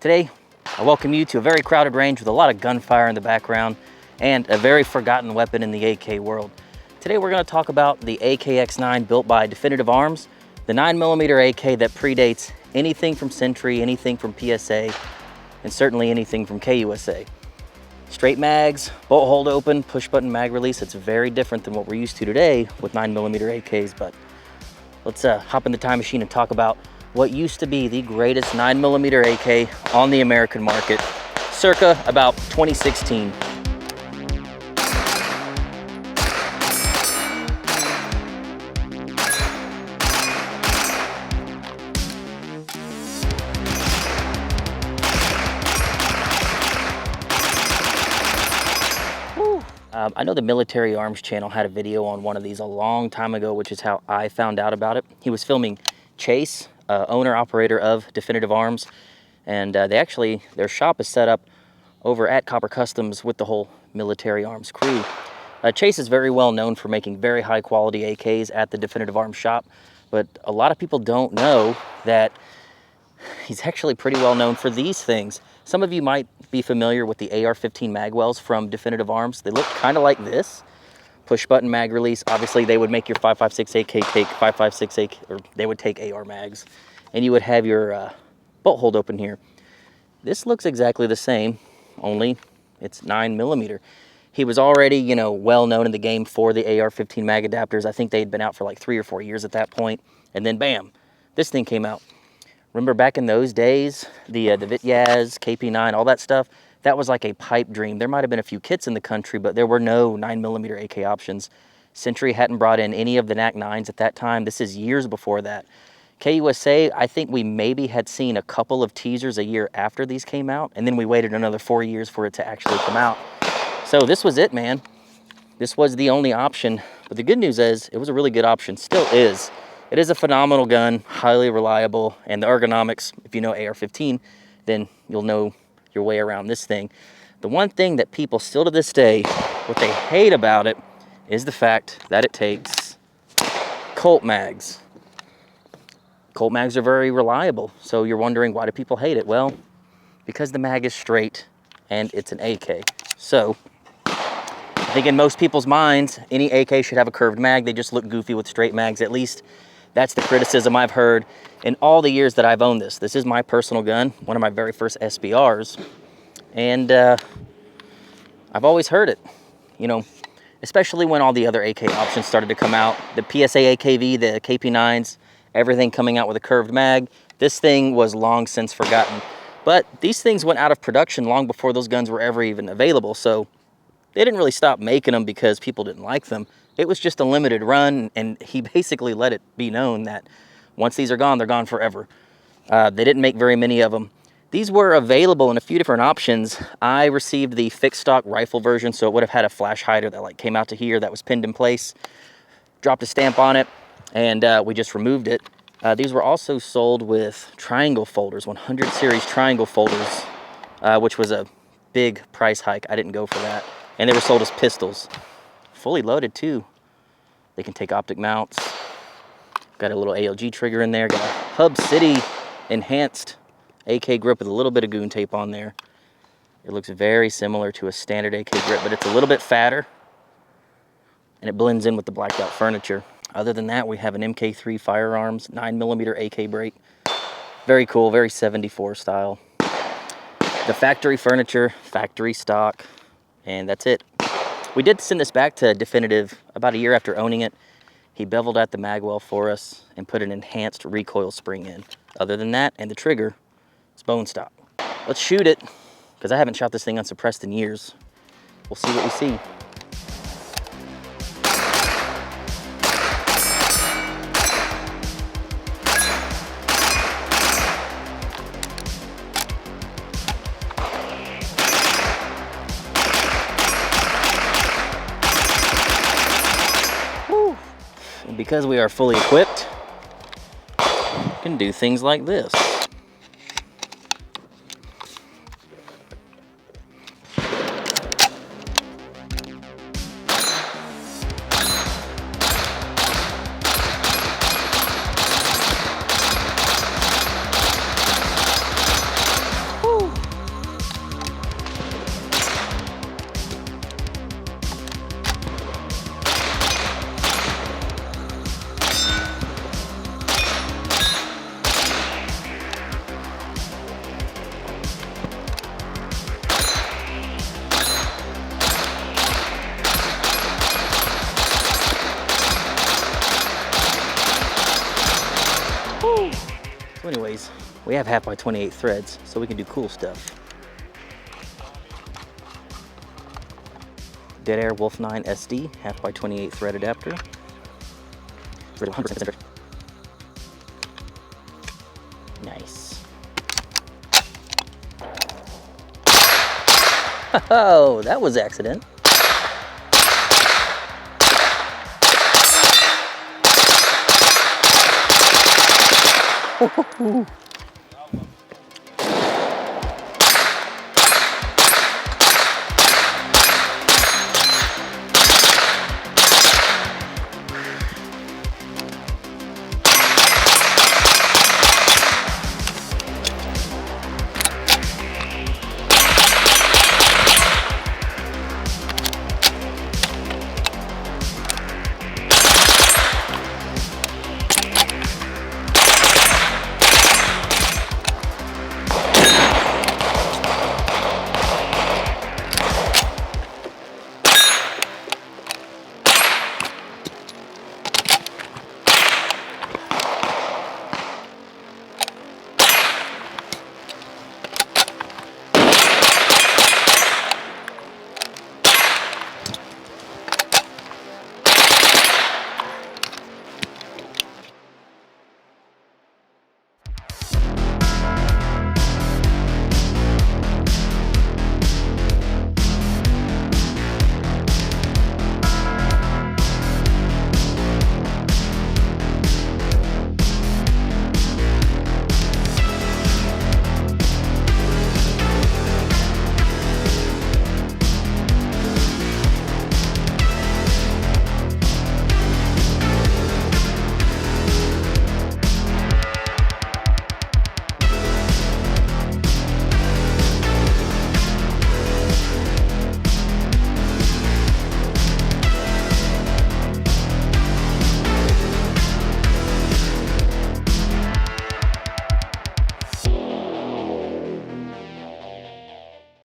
Today, I welcome you to a very crowded range with a lot of gunfire in the background and a very forgotten weapon in the AK world. Today we're going to talk about the AKX9 built by Definitive Arms, the 9mm AK that predates anything from Century, anything from PSA, and certainly anything from KUSA. Straight mags, bolt hold open, push button mag release. It's very different than what we're used to today with 9mm AKs, but let's hop in the time machine and talk about what used to be the greatest 9mm AK on the American market, circa about 2016. I know the Military Arms channel had a video on one of these a long time ago, which is how I found out about it. He was filming Chase, owner-operator of Definitive Arms, and their shop is set up over at Copper Customs with the whole Military Arms crew. Chase is very well known for making very high-quality AKs at the Definitive Arms shop, but a lot of people don't know that he's actually pretty well known for these things. Some of you might be familiar with the AR-15 magwells from Definitive Arms. They look kind of like this. Push button mag release. Obviously, they would make your 5.56 AK take 5.56 AK, or they would take AR mags, and you would have your bolt hold open here. This looks exactly the same, only it's 9mm. He was already, well known in the game for the AR-15 mag adapters. I think they'd been out for like 3 or 4 years at that point, and then bam, this thing came out. Remember back in those days, the Vityaz, KP9, all that stuff, that was like a pipe dream. There might have been a few kits in the country, but there were no 9mm AK options. Century hadn't brought in any of the AKX9s at that time. This is years before that. KUSA, I think we maybe had seen a couple of teasers a year after these came out, and then we waited another 4 years for it to actually come out. So this was it, man. This was the only option. But the good news is, it was a really good option, still is. It is a phenomenal gun, highly reliable, and the ergonomics, if you know AR-15, then you'll know your way around this thing. The one thing that people still to this day, what they hate about it, is the fact that it takes Colt mags. Colt mags are very reliable, so you're wondering, why do people hate it? Well, because the mag is straight, and it's an AK. So, I think in most people's minds, any AK should have a curved mag. They just look goofy with straight mags. At least that's the criticism I've heard in all the years that I've owned this. This is my personal gun, one of my very first SBRs. And I've always heard it, especially when all the other AK options started to come out. The PSA AKV, the KP9s, everything coming out with a curved mag. This thing was long since forgotten. But these things went out of production long before those guns were ever even available. So they didn't really stop making them because people didn't like them. It was just a limited run, and he basically let it be known that once these are gone, they're gone forever. They didn't make very many of them. These were available in a few different options. I received the fixed stock rifle version, so it would have had a flash hider that came out to here that was pinned in place. Dropped a stamp on it, and we just removed it. These were also sold with triangle folders, 100 series triangle folders, which was a big price hike. I didn't go for that. And they were sold as pistols. Fully loaded too. They can take optic mounts. Got a little ALG trigger in there. Got a Hub City enhanced AK grip with a little bit of goon tape on there. It looks very similar to a standard AK grip, but it's a little bit fatter, and it blends in with the blacked out furniture. Other than that, we have an MK3 Firearms 9mm AK break. Very cool, very 74 style. The factory furniture, factory stock, and that's it. We did send this back to Definitive about a year after owning it. He beveled out the magwell for us and put an enhanced recoil spring in. Other than that, and the trigger, it's bone stock. Let's shoot it, because I haven't shot this thing unsuppressed in years. We'll see what we see. And because we are fully equipped, we can do things like this. So anyways, we have half by 28 threads, so we can do cool stuff. Dead Air Wolf 9 SD, half by 28 thread adapter. 100% center. Nice. Oh, that was accident.